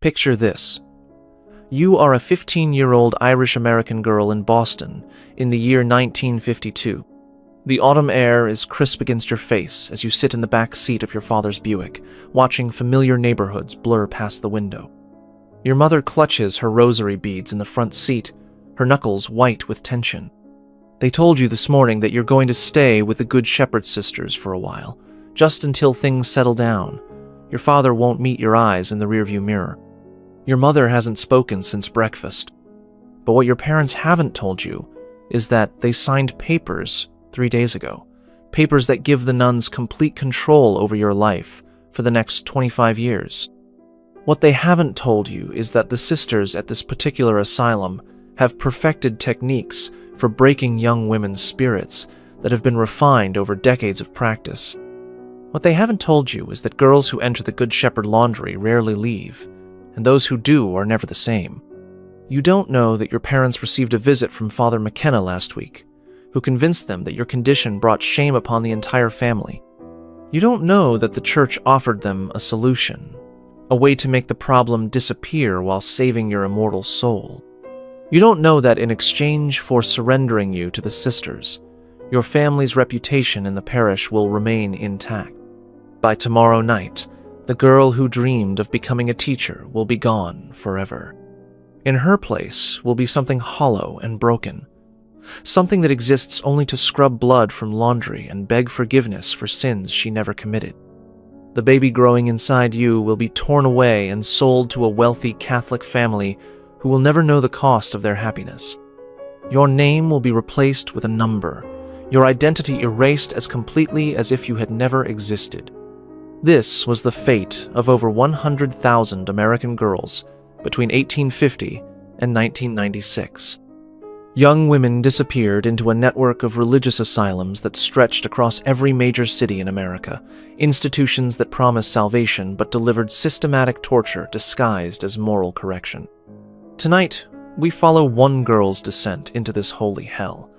Picture this. You are a 15-year-old Irish-American girl in Boston in the year 1952. The autumn air is crisp against your face as you sit in the back seat of your father's Buick, watching familiar neighborhoods blur past the window. Your mother clutches her rosary beads in the front seat, her knuckles white with tension. They told you this morning that you're going to stay with the Good Shepherd sisters for a while, just until things settle down. Your father won't meet your eyes in the rearview mirror. Your mother hasn't spoken since breakfast. But what your parents haven't told you is that they signed papers 3 days ago. Papers that give the nuns complete control over your life for the next 25 years. What they haven't told you is that the sisters at this particular asylum have perfected techniques for breaking young women's spirits that have been refined over decades of practice. What they haven't told you is that girls who enter the Good Shepherd laundry rarely leave, and those who do are never the same. You don't know that your parents received a visit from Father McKenna last week, who convinced them that your condition brought shame upon the entire family. You don't know that the church offered them a solution, a way to make the problem disappear while saving your immortal soul. You don't know that in exchange for surrendering you to the sisters, your family's reputation in the parish will remain intact. By tomorrow night, the girl who dreamed of becoming a teacher will be gone forever. In her place will be something hollow and broken, something that exists only to scrub blood from laundry and beg forgiveness for sins she never committed. The baby growing inside you will be torn away and sold to a wealthy Catholic family who will never know the cost of their happiness. Your name will be replaced with a number, your identity erased as completely as if you had never existed. This was the fate of over 100,000 American girls between 1850 and 1996. Young women disappeared into a network of religious asylums that stretched across every major city in America, institutions that promised salvation but delivered systematic torture disguised as moral correction. Tonight, we follow one girl's descent into this holy hell,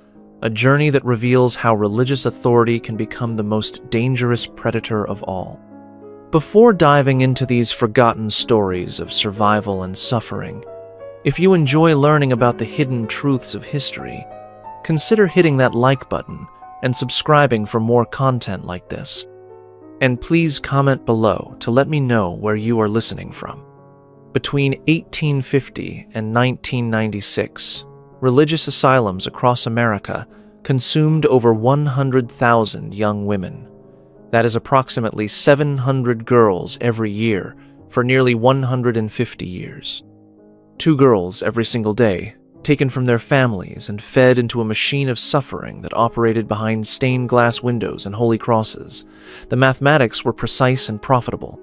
a journey that reveals how religious authority can become the most dangerous predator of all. Before diving into these forgotten stories of survival and suffering, if you enjoy learning about the hidden truths of history, consider hitting that like button and subscribing for more content like this. And please comment below to let me know where you are listening from. Between 1850 and 1996, religious asylums across America consumed over 100,000 young women. That is approximately 700 girls every year for nearly 150 years. 2 girls every single day, taken from their families and fed into a machine of suffering that operated behind stained glass windows and holy crosses. The mathematics were precise and profitable.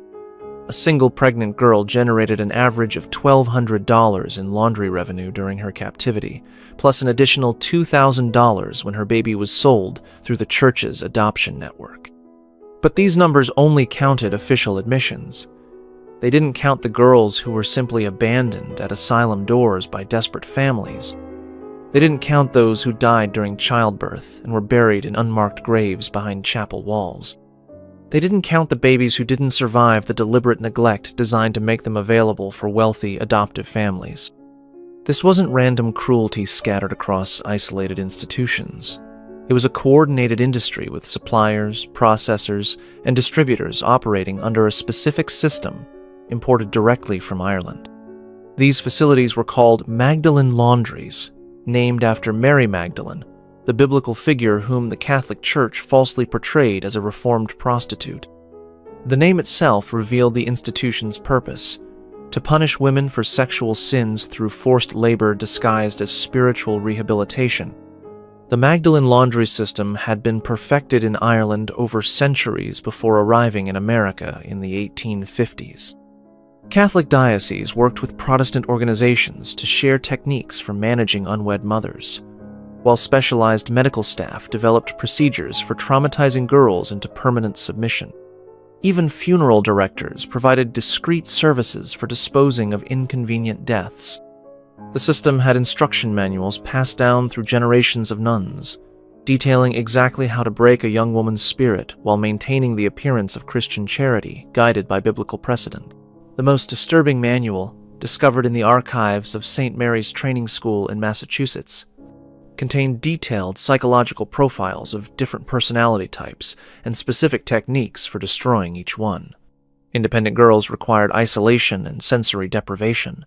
A single pregnant girl generated an average of $1,200 in laundry revenue during her captivity, plus an additional $2,000 when her baby was sold through the church's adoption network. But these numbers only counted official admissions. They didn't count the girls who were simply abandoned at asylum doors by desperate families. They didn't count those who died during childbirth and were buried in unmarked graves behind chapel walls. They didn't count the babies who didn't survive the deliberate neglect designed to make them available for wealthy adoptive families. This wasn't random cruelty scattered across isolated institutions. It was a coordinated industry with suppliers, processors, and distributors operating under a specific system imported directly from Ireland. These facilities were called Magdalene laundries, named after Mary Magdalene, the biblical figure whom the Catholic Church falsely portrayed as a reformed prostitute. The name itself revealed the institution's purpose: to punish women for sexual sins through forced labor disguised as spiritual rehabilitation. The Magdalene laundry system had been perfected in Ireland over centuries before arriving in America in the 1850s. Catholic dioceses worked with Protestant organizations to share techniques for managing unwed mothers, while specialized medical staff developed procedures for traumatizing girls into permanent submission. Even funeral directors provided discreet services for disposing of inconvenient deaths. The system had instruction manuals passed down through generations of nuns, detailing exactly how to break a young woman's spirit while maintaining the appearance of Christian charity guided by biblical precedent. The most disturbing manual, discovered in the archives of St. Mary's Training School in Massachusetts, contained detailed psychological profiles of different personality types and specific techniques for destroying each one. Independent girls required isolation and sensory deprivation.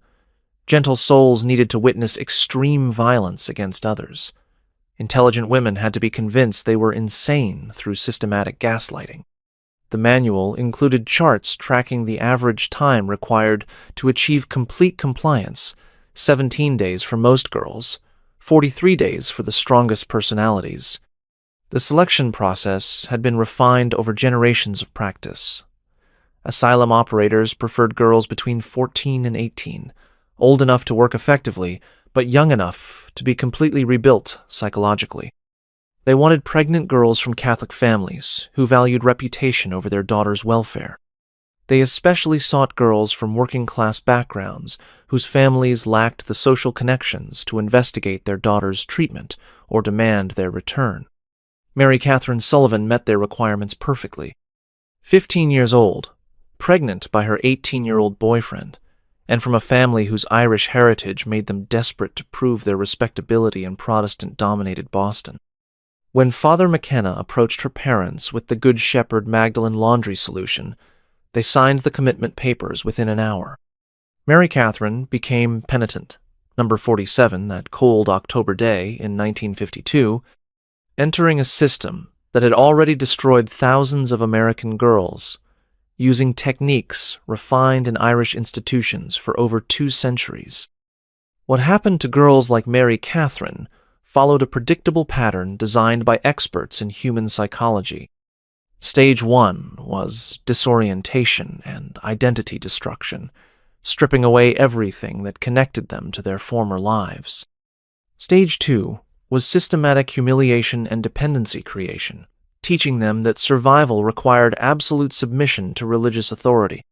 Gentle souls needed to witness extreme violence against others. Intelligent women had to be convinced they were insane through systematic gaslighting. The manual included charts tracking the average time required to achieve complete compliance: 17 days for most girls, 43 days for the strongest personalities. The selection process had been refined over generations of practice. Asylum operators preferred girls between 14 and 18, old enough to work effectively, but young enough to be completely rebuilt psychologically. They wanted pregnant girls from Catholic families who valued reputation over their daughter's welfare. They especially sought girls from working-class backgrounds whose families lacked the social connections to investigate their daughter's treatment or demand their return. Mary Catherine Sullivan met their requirements perfectly. 15 years old, pregnant by her 18-year-old boyfriend, and from a family whose Irish heritage made them desperate to prove their respectability in Protestant-dominated Boston. When Father McKenna approached her parents with the Good Shepherd Magdalene laundry solution, they signed the commitment papers within an hour. Mary Catherine became penitent, number 47, that cold October day in 1952, entering a system that had already destroyed thousands of American girls, using techniques refined in Irish institutions for over 2 centuries. What happened to girls like Mary Catherine followed a predictable pattern designed by experts in human psychology. Stage 1 was disorientation and identity destruction, stripping away everything that connected them to their former lives. Stage 2 was systematic humiliation and dependency creation, teaching them that survival required absolute submission to religious authority.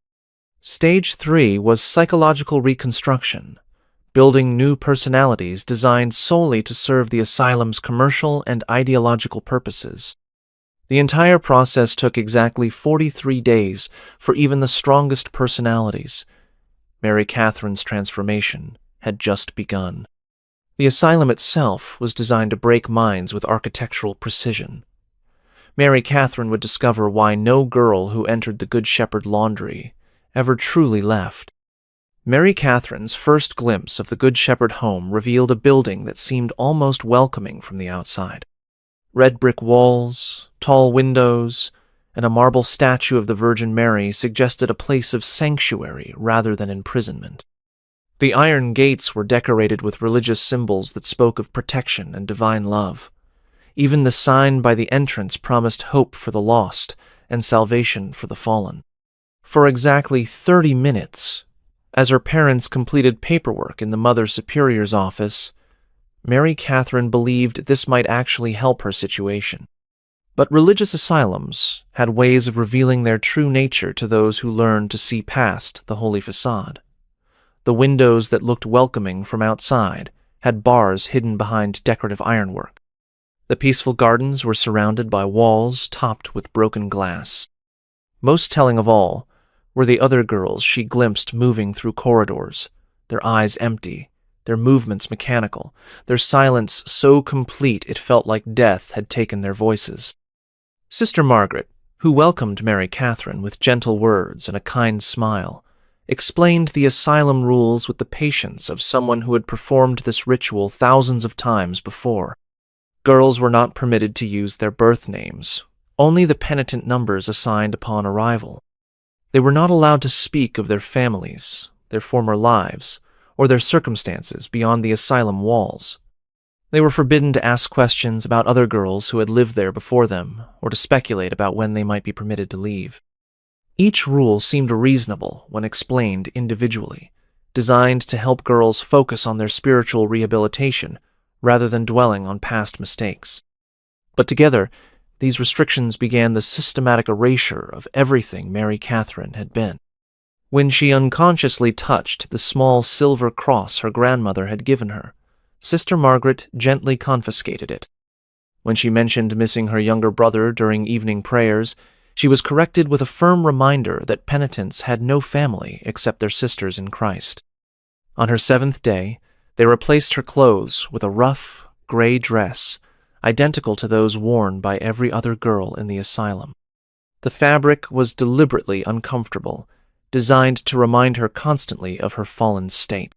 Stage 3 was psychological reconstruction, building new personalities designed solely to serve the asylum's commercial and ideological purposes. The entire process took exactly 43 days for even the strongest personalities. Mary Catherine's transformation had just begun. The asylum itself was designed to break minds with architectural precision. Mary Catherine would discover why no girl who entered the Good Shepherd laundry ever truly left. Mary Catherine's first glimpse of the Good Shepherd home revealed a building that seemed almost welcoming from the outside. Red brick walls, tall windows, and a marble statue of the Virgin Mary suggested a place of sanctuary rather than imprisonment. The iron gates were decorated with religious symbols that spoke of protection and divine love. Even the sign by the entrance promised hope for the lost and salvation for the fallen. For exactly 30 minutes, as her parents completed paperwork in the Mother Superior's office, Mary Catherine believed this might actually help her situation. But religious asylums had ways of revealing their true nature to those who learned to see past the holy facade. The windows that looked welcoming from outside had bars hidden behind decorative ironwork. The peaceful gardens were surrounded by walls topped with broken glass. Most telling of all were the other girls she glimpsed moving through corridors, their eyes empty, their movements mechanical, their silence so complete it felt like death had taken their voices. Sister Margaret, who welcomed Mary Catherine with gentle words and a kind smile, explained the asylum rules with the patience of someone who had performed this ritual thousands of times before. Girls were not permitted to use their birth names, only the penitent numbers assigned upon arrival. They were not allowed to speak of their families, their former lives, or their circumstances beyond the asylum walls. They were forbidden to ask questions about other girls who had lived there before them, or to speculate about when they might be permitted to leave. Each rule seemed reasonable when explained individually, designed to help girls focus on their spiritual rehabilitation rather than dwelling on past mistakes. But together, these restrictions began the systematic erasure of everything Mary Catherine had been. When she unconsciously touched the small silver cross her grandmother had given her, Sister Margaret gently confiscated it. When she mentioned missing her younger brother during evening prayers, She was corrected with a firm reminder that penitents had no family except their sisters in Christ. On her 7th day, they replaced her clothes with a rough, gray dress, identical to those worn by every other girl in the asylum. The fabric was deliberately uncomfortable, designed to remind her constantly of her fallen state.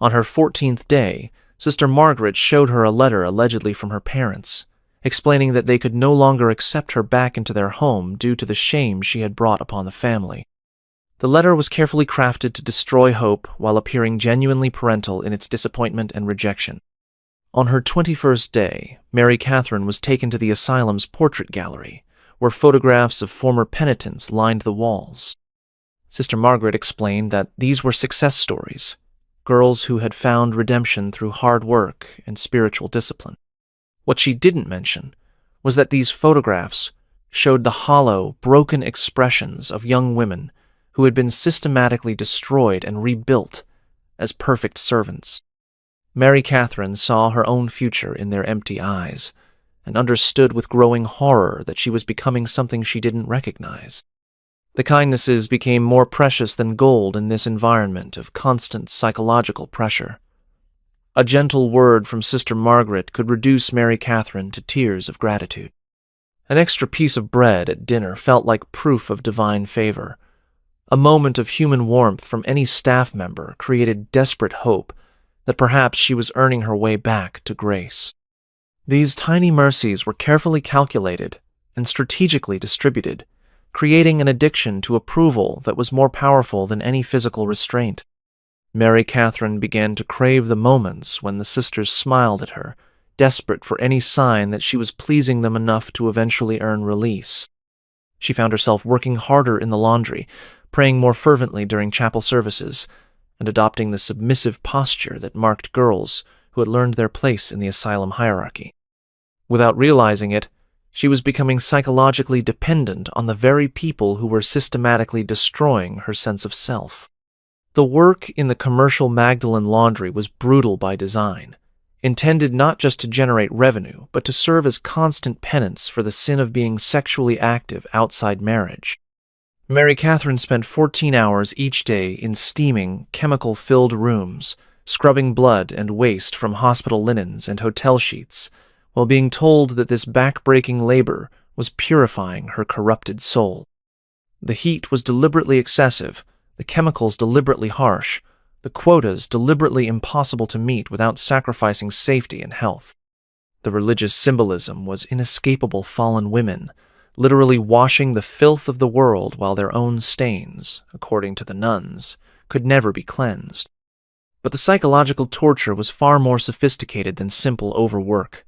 On her 14th day, Sister Margaret showed her a letter allegedly from her parents, explaining that they could no longer accept her back into their home due to the shame she had brought upon the family. The letter was carefully crafted to destroy hope while appearing genuinely parental in its disappointment and rejection. On her 21st day, Mary Catherine was taken to the asylum's portrait gallery, where photographs of former penitents lined the walls. Sister Margaret explained that these were success stories, girls who had found redemption through hard work and spiritual discipline. What she didn't mention was that these photographs showed the hollow, broken expressions of young women who had been systematically destroyed and rebuilt as perfect servants. Mary Catherine saw her own future in their empty eyes and understood with growing horror that she was becoming something she didn't recognize. The kindnesses became more precious than gold in this environment of constant psychological pressure. A gentle word from Sister Margaret could reduce Mary Catherine to tears of gratitude. An extra piece of bread at dinner felt like proof of divine favor. A moment of human warmth from any staff member created desperate hope that perhaps she was earning her way back to grace. These tiny mercies were carefully calculated and strategically distributed, creating an addiction to approval that was more powerful than any physical restraint. Mary Catherine began to crave the moments when the sisters smiled at her, desperate for any sign that she was pleasing them enough to eventually earn release. She found herself working harder in the laundry, praying more fervently during chapel services, and adopting the submissive posture that marked girls who had learned their place in the asylum hierarchy. Without realizing it, she was becoming psychologically dependent on the very people who were systematically destroying her sense of self. The work in the commercial Magdalen laundry was brutal by design, intended not just to generate revenue, but to serve as constant penance for the sin of being sexually active outside marriage. Mary Catherine spent 14 hours each day in steaming, chemical-filled rooms, scrubbing blood and waste from hospital linens and hotel sheets, while being told that this back-breaking labor was purifying her corrupted soul. The heat was deliberately excessive, the chemicals deliberately harsh, the quotas deliberately impossible to meet without sacrificing safety and health. The religious symbolism was inescapable fallen women, literally washing the filth of the world while their own stains, according to the nuns, could never be cleansed. But the psychological torture was far more sophisticated than simple overwork.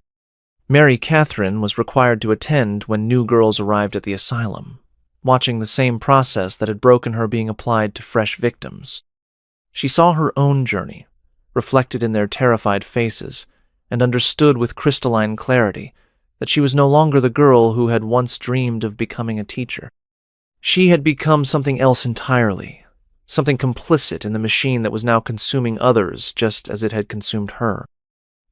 Mary Catherine was required to attend when new girls arrived at the asylum, watching the same process that had broken her being applied to fresh victims. She saw her own journey, reflected in their terrified faces, and understood with crystalline clarity that she was no longer the girl who had once dreamed of becoming a teacher. She had become something else entirely, something complicit in the machine that was now consuming others just as it had consumed her.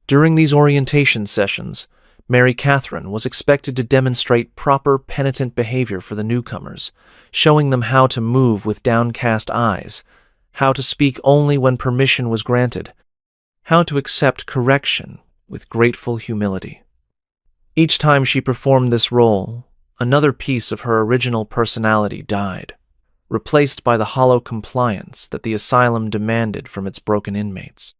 During these orientation sessions, Mary Catherine was expected to demonstrate proper penitent behavior for the newcomers, showing them how to move with downcast eyes, how to speak only when permission was granted, how to accept correction with grateful humility. Each time she performed this role, another piece of her original personality died, replaced by the hollow compliance that the asylum demanded from its broken inmates.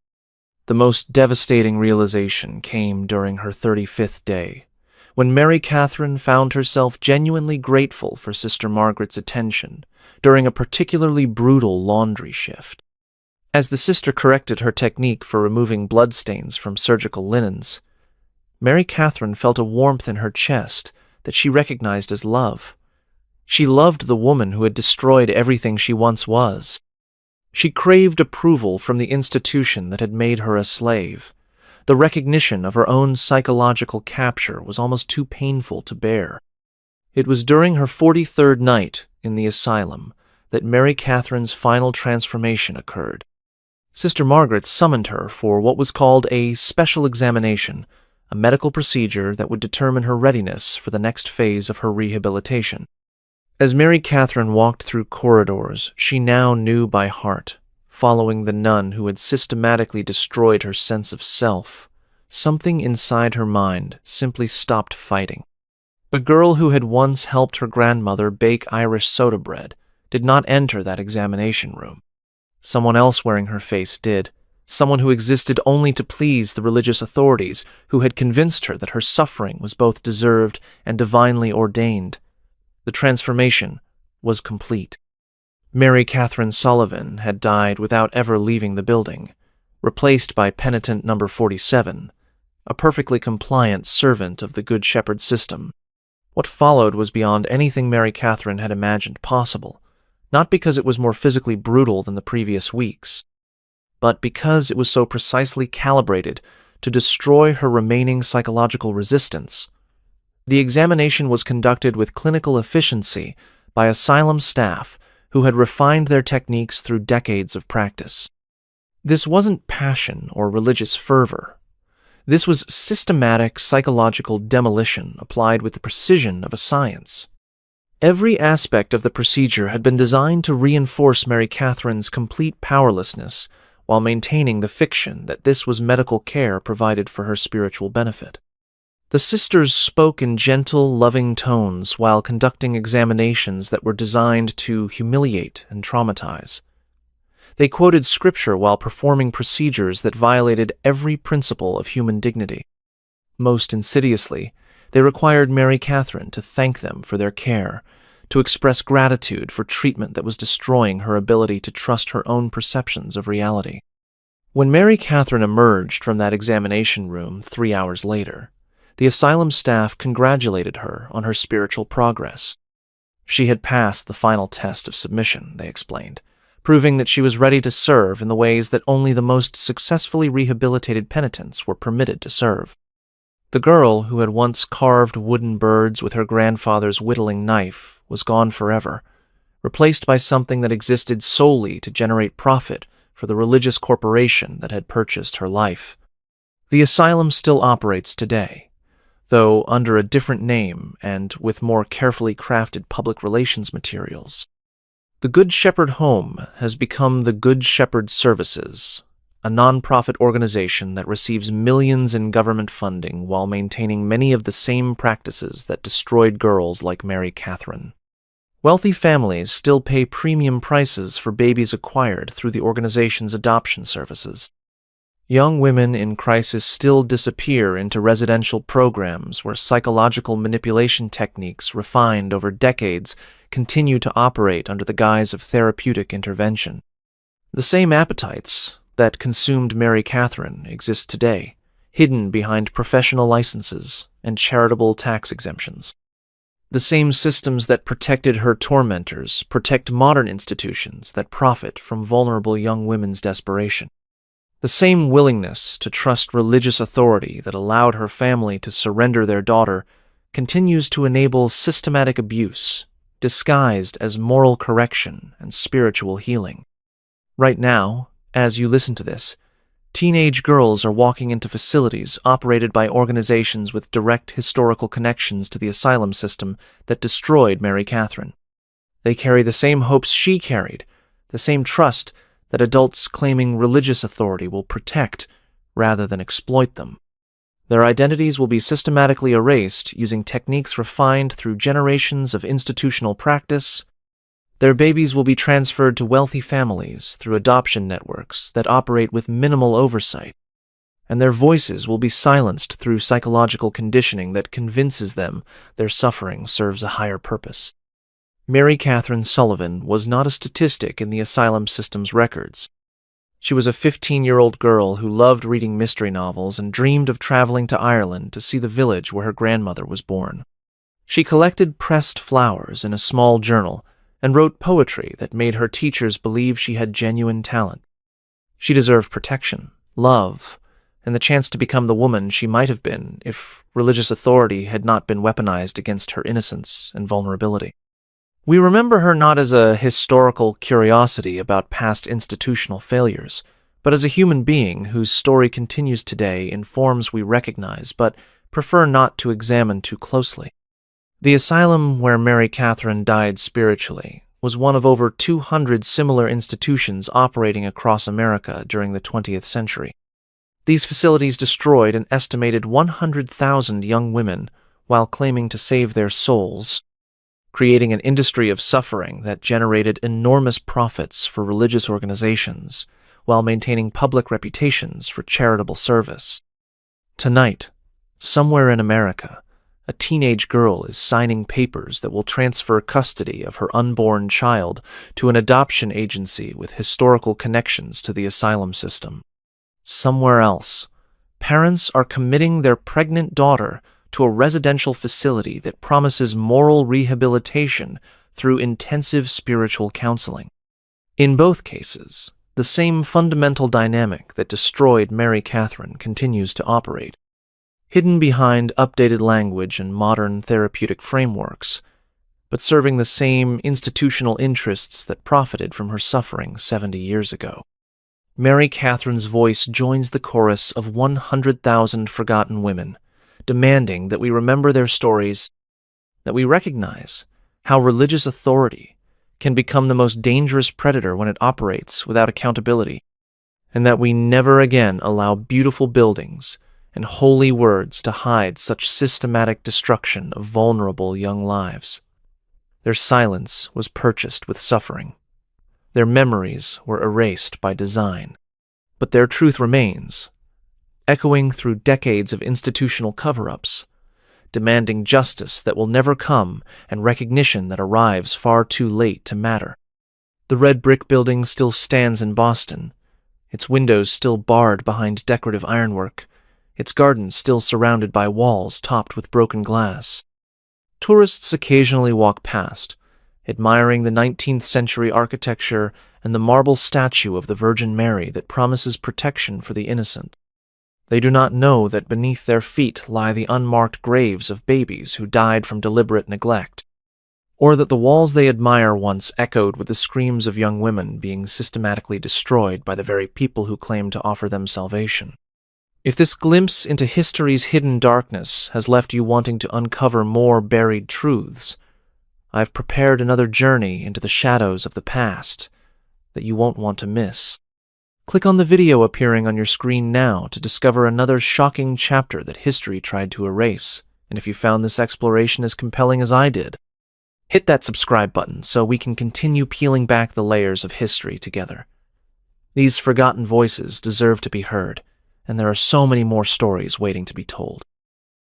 The most devastating realization came during her 35th day, when Mary Catherine found herself genuinely grateful for Sister Margaret's attention during a particularly brutal laundry shift. As the sister corrected her technique for removing bloodstains from surgical linens, Mary Catherine felt a warmth in her chest that she recognized as love. She loved the woman who had destroyed everything she once was. She craved approval from the institution that had made her a slave. The recognition of her own psychological capture was almost too painful to bear. It was during her 43rd night in the asylum that Mary Catherine's final transformation occurred. Sister Margaret summoned her for what was called a special examination, a medical procedure that would determine her readiness for the next phase of her rehabilitation. As Mary Catherine walked through corridors she now knew by heart, following the nun who had systematically destroyed her sense of self, something inside her mind simply stopped fighting. The girl who had once helped her grandmother bake Irish soda bread did not enter that examination room. Someone else wearing her face did, someone who existed only to please the religious authorities who had convinced her that her suffering was both deserved and divinely ordained. The transformation was complete. Mary Catherine Sullivan had died without ever leaving the building, replaced by penitent number 47, a perfectly compliant servant of the Good Shepherd system. What followed was beyond anything Mary Catherine had imagined possible, not because it was more physically brutal than the previous weeks, but because it was so precisely calibrated to destroy her remaining psychological resistance. The examination was conducted with clinical efficiency by asylum staff who had refined their techniques through decades of practice. This wasn't passion or religious fervor. This was systematic psychological demolition applied with the precision of a science. Every aspect of the procedure had been designed to reinforce Mary Catherine's complete powerlessness while maintaining the fiction that this was medical care provided for her spiritual benefit. The sisters spoke in gentle, loving tones while conducting examinations that were designed to humiliate and traumatize. They quoted scripture while performing procedures that violated every principle of human dignity. Most insidiously, they required Mary Catherine to thank them for their care, to express gratitude for treatment that was destroying her ability to trust her own perceptions of reality. When Mary Catherine emerged from that examination room 3 hours later, the asylum staff congratulated her on her spiritual progress. She had passed the final test of submission, they explained, proving that she was ready to serve in the ways that only the most successfully rehabilitated penitents were permitted to serve. The girl who had once carved wooden birds with her grandfather's whittling knife was gone forever, replaced by something that existed solely to generate profit for the religious corporation that had purchased her life. The asylum still operates today, though under a different name and with more carefully crafted public relations materials. The Good Shepherd Home has become the Good Shepherd Services, a non-profit organization that receives millions in government funding while maintaining many of the same practices that destroyed girls like Mary Catherine. Wealthy families still pay premium prices for babies acquired through the organization's adoption services. Young women in crisis still disappear into residential programs where psychological manipulation techniques refined over decades continue to operate under the guise of therapeutic intervention. The same appetites that consumed Mary Catherine exist today, hidden behind professional licenses and charitable tax exemptions. The same systems that protected her tormentors protect modern institutions that profit from vulnerable young women's desperation. The same willingness to trust religious authority that allowed her family to surrender their daughter continues to enable systematic abuse, disguised as moral correction and spiritual healing. Right now, as you listen to this, teenage girls are walking into facilities operated by organizations with direct historical connections to the asylum system that destroyed Mary Catherine. They carry the same hopes she carried, the same trust that adults claiming religious authority will protect rather than exploit them. Their identities will be systematically erased using techniques refined through generations of institutional practice. Their babies will be transferred to wealthy families through adoption networks that operate with minimal oversight, and their voices will be silenced through psychological conditioning that convinces them their suffering serves a higher purpose. Mary Catherine Sullivan was not a statistic in the asylum system's records. She was a 15-year-old girl who loved reading mystery novels and dreamed of traveling to Ireland to see the village where her grandmother was born. She collected pressed flowers in a small journal and wrote poetry that made her teachers believe she had genuine talent. She deserved protection, love, and the chance to become the woman she might have been if religious authority had not been weaponized against her innocence and vulnerability. We remember her not as a historical curiosity about past institutional failures, but as a human being whose story continues today in forms we recognize but prefer not to examine too closely. The asylum where Mary Catherine died spiritually was one of over 200 similar institutions operating across America during the 20th century. These facilities destroyed an estimated 100,000 young women while claiming to save their souls, creating an industry of suffering that generated enormous profits for religious organizations while maintaining public reputations for charitable service. Tonight, somewhere in America, a teenage girl is signing papers that will transfer custody of her unborn child to an adoption agency with historical connections to the asylum system. Somewhere else, parents are committing their pregnant daughter to a residential facility that promises moral rehabilitation through intensive spiritual counseling. In both cases, the same fundamental dynamic that destroyed Mary Catherine continues to operate, hidden behind updated language and modern therapeutic frameworks, but serving the same institutional interests that profited from her suffering 70 years ago. Mary Catherine's voice joins the chorus of 100,000 forgotten women, demanding that we remember their stories, that we recognize how religious authority can become the most dangerous predator when it operates without accountability, and that we never again allow beautiful buildings and holy words to hide such systematic destruction of vulnerable young lives. Their silence was purchased with suffering. Their memories were erased by design. But their truth remains, echoing through decades of institutional cover-ups, demanding justice that will never come and recognition that arrives far too late to matter. The red brick building still stands in Boston, its windows still barred behind decorative ironwork, its gardens still surrounded by walls topped with broken glass. Tourists occasionally walk past, admiring the 19th century architecture and the marble statue of the Virgin Mary that promises protection for the innocent. They do not know that beneath their feet lie the unmarked graves of babies who died from deliberate neglect, or that the walls they admire once echoed with the screams of young women being systematically destroyed by the very people who claim to offer them salvation. If this glimpse into history's hidden darkness has left you wanting to uncover more buried truths, I've prepared another journey into the shadows of the past that you won't want to miss. Click on the video appearing on your screen now to discover another shocking chapter that history tried to erase, and if you found this exploration as compelling as I did, hit that subscribe button so we can continue peeling back the layers of history together. These forgotten voices deserve to be heard, and there are so many more stories waiting to be told.